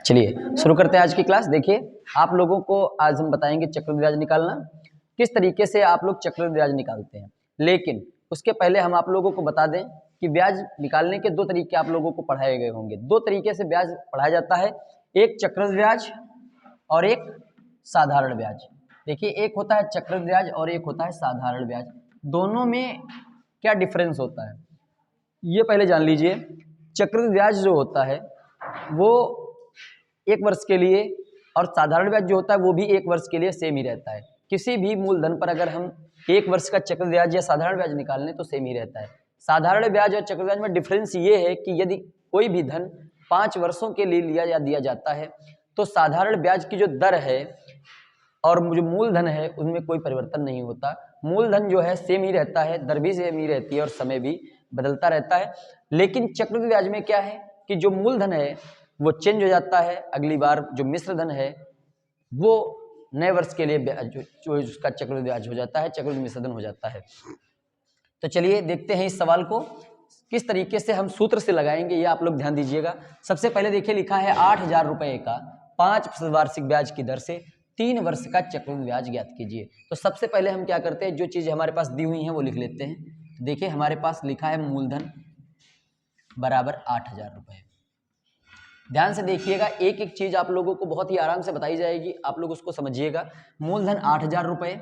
चलिए शुरू करते हैं आज की क्लास। देखिए आप लोगों को आज हम बताएंगे चक्रवृद्धि ब्याज निकालना, किस तरीके से आप लोग चक्रवृद्धि ब्याज निकालते हैं। लेकिन उसके पहले हम आप लोगों को बता दें कि ब्याज निकालने के दो तरीके आप लोगों को पढ़ाए गए होंगे। दो तरीके से ब्याज पढ़ाया जाता है, एक चक्रवृद्धि ब्याज और एक साधारण ब्याज। देखिए एक होता है चक्रवृद्धि ब्याज और एक होता है साधारण ब्याज। दोनों में क्या डिफरेंस होता है ये पहले जान लीजिए। चक्रवृद्धि ब्याज जो होता है वो एक वर्ष के लिए और साधारण ब्याज जो होता है वो भी एक वर्ष के लिए सेम ही रहता है। किसी भी मूलधन पर अगर हम एक वर्ष का चक्रवृद्धि ब्याज या साधारण ब्याज निकाल लें तो सेम ही रहता है। साधारण ब्याज और चक्रवृद्धि ब्याज में डिफरेंस ये है कि यदि कोई भी धन 5 वर्षों के लिए लिया या दिया जाता है तो साधारण ब्याज की जो दर है और जो मूलधन है उनमें कोई परिवर्तन नहीं होता। मूलधन जो है सेम ही रहता है, दर भी सेम ही रहती है और समय भी बदलता रहता है। लेकिन चक्रवृद्धि ब्याज में क्या है कि जो मूलधन है वो चेंज हो जाता है। अगली बार जो मिश्र धन है वो नए वर्ष के लिए जो उसका चक्रवृद्धि ब्याज हो जाता है, चक्रवृद्धि मिश्र धन हो जाता है। तो चलिए देखते हैं इस सवाल को किस तरीके से हम सूत्र से लगाएंगे, ये आप लोग ध्यान दीजिएगा। सबसे पहले देखिए लिखा है 8,000 रुपए का 5% वार्षिक ब्याज की दर से 3 वर्ष का चक्रवृद्धि ब्याज ज्ञात कीजिए। तो सबसे पहले हम क्या करते हैं, जो चीजें हमारे पास दी हुई हैं वो लिख लेते हैं। देखिए हमारे पास लिखा है मूलधन बराबर 8,000 रुपए। ध्यान से देखिएगा, एक एक चीज आप लोगों को बहुत ही आराम से बताई जाएगी, आप लोग उसको समझिएगा। मूलधन 8,000 रुपए,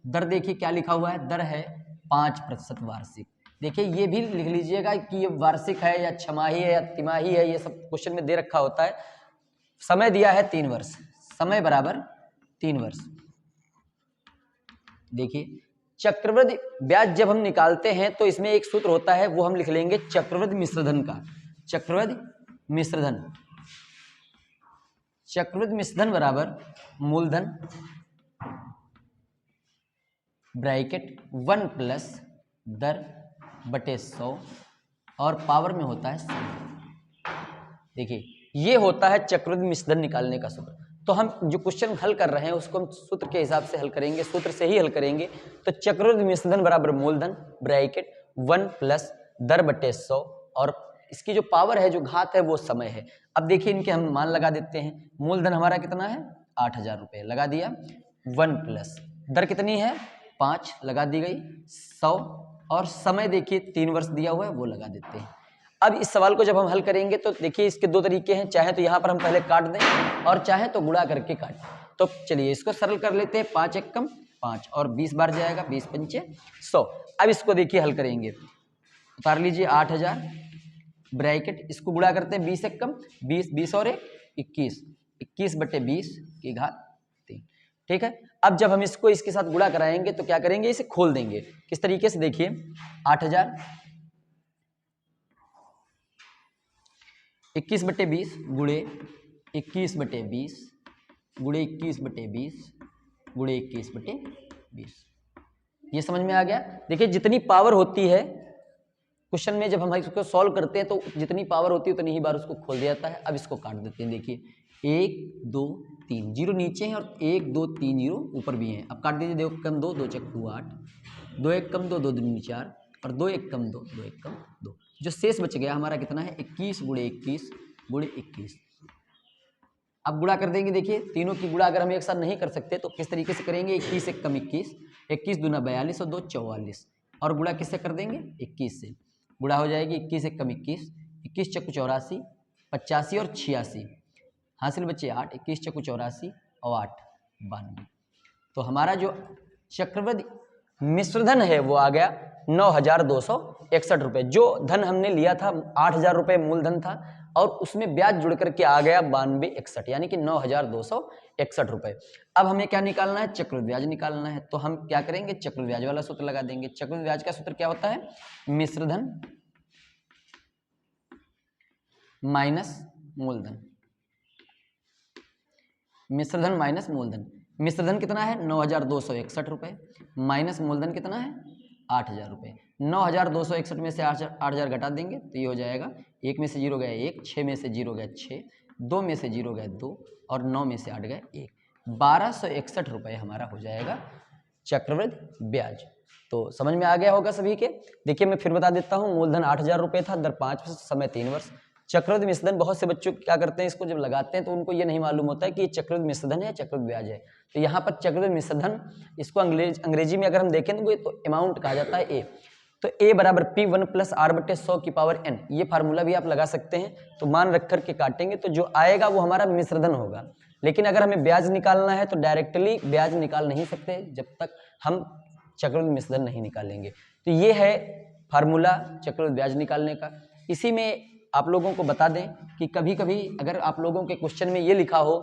दर देखिए क्या लिखा हुआ है, दर है 5% वार्षिक। देखिए ये भी लिख लीजिएगा कि ये वार्षिक है या छमाही है या तिमाही है, ये सब क्वेश्चन में दे रखा होता है। समय दिया है 3 वर्ष, समय बराबर 3 वर्ष। देखिए चक्रवृद्धि ब्याज जब हम निकालते हैं तो इसमें एक सूत्र होता है, वो हम लिख लेंगे चक्रवृद्धि मिश्रधन का। चक्रवृद्धि मिश्रधन, चक्रवृद्धि मिश्रधन बराबर मूलधन ब्रैकेट 1 प्लस दर बटे 100 और पावर में होता है 100। देखिए ये होता है चक्रवृद्धि मिश्रधन निकालने का सूत्र। तो हम जो क्वेश्चन हल कर रहे हैं उसको हम सूत्र के हिसाब से हल करेंगे, सूत्र से ही हल करेंगे। तो चक्रवृद्धि मिश्रधन बराबर मूलधन ब्रैकेट 1 प्लस दर बटे 100 और इसकी जो पावर है, जो घात है, वो समय है। अब देखिए इनके हम मान लगा देते हैं। मूलधन हमारा कितना है 8,000 रुपए, लगा दिया। 1 प्लस दर कितनी है 5, लगा दी गई 100 और समय देखिए 3 वर्ष दिया हुआ है वो लगा देते हैं। अब इस सवाल को जब हम हल करेंगे तो देखिए इसके दो तरीके हैं, चाहे तो यहाँ पर हम पहले काट दें और चाहे तो गुणा करके काटें। तो चलिए इसको सरल कर लेते हैं। 5 एक कम 5 और 20 बार जाएगा, 20 पंचे 100। अब इसको देखिए हल करेंगे, उतार लीजिए 8,000 ब्रैकेट, इसको गुणा करते हैं 20 एक कम 20, 20 और 1 21, 21 बटे 20 की घात 3। ठीक है, अब जब हम इसको इसके साथ गुणा कराएंगे तो क्या करेंगे, इसे खोल देंगे। किस तरीके से, देखिए 8,000 21 बटे 20 गुणे 21 बटे 20 गुणे 21 बटे 20 गुणे 21 बटे 20। ये समझ में आ गया। देखिए जितनी पावर होती है क्वेश्चन में, जब हम इसको सॉल्व करते हैं तो जितनी पावर होती है उतनी ही बार उसको खोल दिया जाता है। अब इसको काट देते हैं। देखिए 1 2 3 जीरो नीचे है और 1 2 3 जीरो ऊपर भी है। अब काट दीजिए, 2 कम 2, 2 चक 2 8, 2 एक कम 2, 2 दूनी 4 और 2 एक कम 2, 2 एक कम 2। जो शेष बच गया हमारा कितना है 21 गुणे 21 गुणे 21। अब गुणा कर देंगे। देखिए तीनों की गुणा अगर हम एक साथ नहीं कर सकते तो किस तरीके से करेंगे, 21 एक कम 21, 21 दूना 42 और 2 44 और गुणा किससे कर देंगे 21 से। गुणा हो जाएगी 21 एक कम 21, 21 चक्कू 84, 85 और 86 हासिल बच्चे 8, 21 चक्कू 84 और 8 92। तो हमारा जो चक्रवृद्धि मिश्रधन है वो आ गया 9,261 रुपए। जो धन हमने लिया था 8,000 रुपए मूलधन था और उसमें ब्याज जुड़ करके आ गया 9261, यानी कि 9,261 रुपए। अब हमें क्या निकालना है, चक्रवृद्धि ब्याज निकालना है। तो हम क्या करेंगे, चक्रवृद्धि ब्याज वाला सूत्र लगा देंगे। चक्रवृद्धि ब्याज का सूत्र क्या होता है, मिश्रधन माइनस मूलधन, मिश्रधन माइनस मूलधन। मिश्रधन कितना है 9,261 रुपए माइनस मूलधन कितना है 8,000 रुपए। 9,261 में से 8,000 घटा देंगे तो ये हो जाएगा, 1 में से 0 गया 1, 6 में से 0 गया 6, 2 में से 0 गया 2 और 9 में से 8 गया 1। 1,261 रुपए हमारा हो जाएगा चक्रवृद्धि ब्याज। तो समझ में आ गया होगा सभी के। देखिए मैं फिर बता देता हूँ, मूलधन 8,000 रुपए था, दर 5, समय 3 वर्ष। चक्रवृद्धि मिश्रधन बहुत से बच्चों क्या करते हैं, इसको जब लगाते हैं तो उनको ये नहीं मालूम होता है कि ये चक्रवृद्धि मिश्रधन है या चक्रवृद्धि ब्याज है। तो यहाँ पर चक्रवृद्धि मिश्रधन, इसको अंग्रेजी में अगर हम देखेंगे तो अमाउंट कहा जाता है ए। तो ए बराबर P1 प्लस R बटे 100 की पावर n, ये फार्मूला भी आप लगा सकते हैं। तो मान रख कर के काटेंगे तो जो आएगा वो हमारा मिश्रधन होगा। लेकिन अगर हमें ब्याज निकालना है तो डायरेक्टली ब्याज निकाल नहीं सकते जब तक हम चक्रवृद्धि मिश्रधन नहीं निकालेंगे। तो ये है फार्मूला चक्रवृद्धि ब्याज निकालने का। इसी में आप लोगों को बता दें कि कभी कभी अगर आप लोगों के क्वेश्चन में ये लिखा हो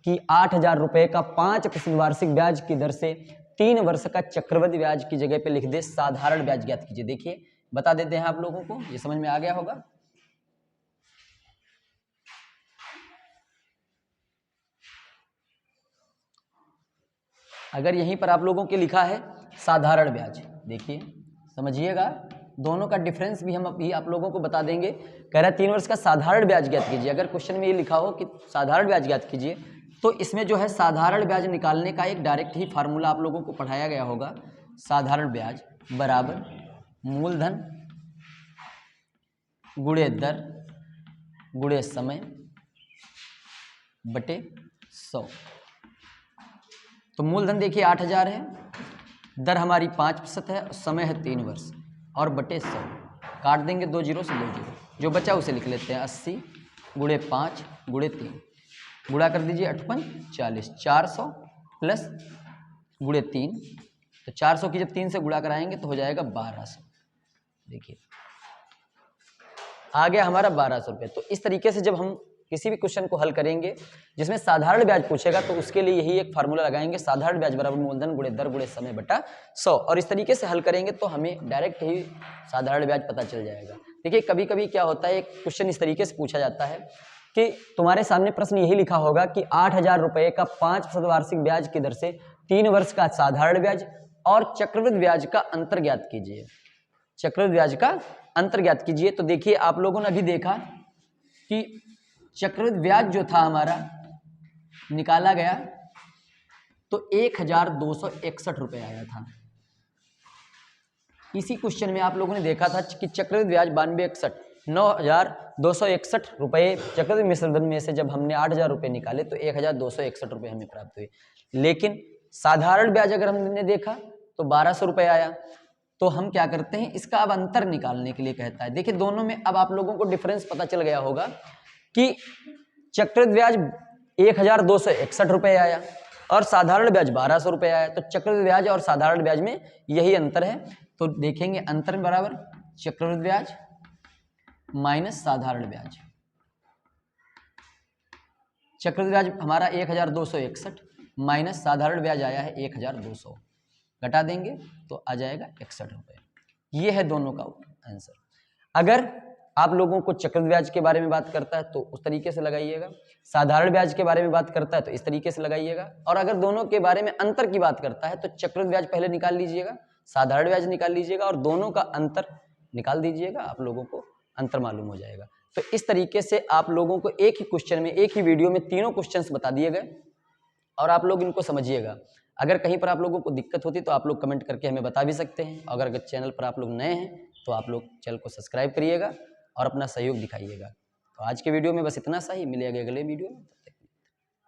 कि 8,000 रुपये का 5% वार्षिक ब्याज की दर से 3 वर्ष का चक्रवृद्धि ब्याज की जगह पे लिख दे साधारण ब्याज ज्ञात कीजिए। देखिए बता देते हैं आप लोगों को, ये समझ में आ गया होगा। अगर यहीं पर आप लोगों के लिखा है साधारण ब्याज, देखिए समझिएगा, दोनों का डिफरेंस भी हम अभी आप लोगों को बता देंगे। कह रहा है 3 वर्ष का साधारण ब्याज ज्ञात कीजिए। अगर क्वेश्चन में ये लिखा हो कि साधारण ब्याज ज्ञात कीजिए तो इसमें जो है साधारण ब्याज निकालने का एक डायरेक्ट ही फार्मूला आप लोगों को पढ़ाया गया होगा। साधारण ब्याज बराबर मूलधन गुणे दर गुणे समय बटे 100। तो मूलधन देखिए 8,000 है, दर हमारी 5% है, समय है 3 वर्ष और बटे 100। काट देंगे 2 जीरो से 2 जीरो, जो बचा उसे लिख लेते हैं 80 गुणे 5 गुणे 3, गुणा कर दीजिए 8 पंच 40, 400 प्लस गुणे 3, तो 400 की जब 3 से गुणा कराएंगे तो हो जाएगा 1200। देखिए आ गया हमारा 1200 रुपये। तो इस तरीके से जब हम किसी भी क्वेश्चन को हल करेंगे जिसमें साधारण ब्याज पूछेगा तो उसके लिए यही एक फार्मूला लगाएंगे, साधारण ब्याज बराबर मूलधन गुणे दर गुणे समय बटा 100, और इस तरीके से हल करेंगे तो हमें डायरेक्ट ही साधारण ब्याज पता चल जाएगा। देखिए कभी कभी क्या होता है, एक क्वेश्चन इस तरीके से पूछा जाता है कि तुम्हारे सामने प्रश्न यही लिखा होगा कि 8,000 रुपये का 5% वार्षिक ब्याज की दर से 3 वर्ष का साधारण ब्याज और चक्रवृद्धि ब्याज का अंतर ज्ञात कीजिए। चक्रवृद्धि ब्याज का अंतर ज्ञात कीजिए। तो देखिए आप लोगों ने अभी देखा कि चक्रवृद्धि ब्याज जो था हमारा निकाला गया तो 1,261 रुपये आया था। इसी क्वेश्चन में आप लोगों ने देखा था कि चक्रवृद्धि ब्याज 9261, 9,261 रुपये चक्रवृद्धि मिश्रधन में से जब हमने 8,000 रुपये निकाले तो 1,261 रुपये हमें प्राप्त हुए। लेकिन साधारण ब्याज अगर हमने देखा तो 1,200 रुपये आया। तो हम क्या करते हैं, इसका अब अंतर निकालने के लिए कहता है। देखिए दोनों में अब आप लोगों को डिफरेंस पता चल गया होगा कि चक्रवृद्धि ब्याज 1,261 रुपये आया और साधारण ब्याज 1,200 रुपये आया। तो चक्रवृद्धि ब्याज और साधारण ब्याज में यही अंतर है। तो देखेंगे अंतर बराबर चक्रवृद्धि ब्याज माइनस साधारण ब्याज। चक्रवृद्धि ब्याज हमारा 1,261 माइनस साधारण ब्याज आया है 1,200, घटा देंगे तो आ जाएगा 61 रुपये। ये है दोनों का आंसर। अगर आप लोगों को चक्रवृद्धि ब्याज के बारे में बात करता है तो उस तरीके से लगाइएगा, साधारण ब्याज के बारे में बात करता है तो इस तरीके से लगाइएगा, और अगर दोनों के बारे में अंतर की बात करता है तो चक्रवृद्धि ब्याज पहले निकाल लीजिएगा, साधारण ब्याज निकाल लीजिएगा और दोनों का अंतर निकाल दीजिएगा, आप लोगों को अंतर मालूम हो जाएगा। तो इस तरीके से आप लोगों को एक ही क्वेश्चन में, एक ही वीडियो में तीनों क्वेश्चंस बता दिए गए और आप लोग इनको समझिएगा। अगर कहीं पर आप लोगों को दिक्कत होती तो आप लोग कमेंट करके हमें बता भी सकते हैं। अगर चैनल पर आप लोग नए हैं तो आप लोग चैनल को सब्सक्राइब करिएगा और अपना सहयोग दिखाइएगा। तो आज के वीडियो में बस इतना सा ही, मिलेगा अगले वीडियो में।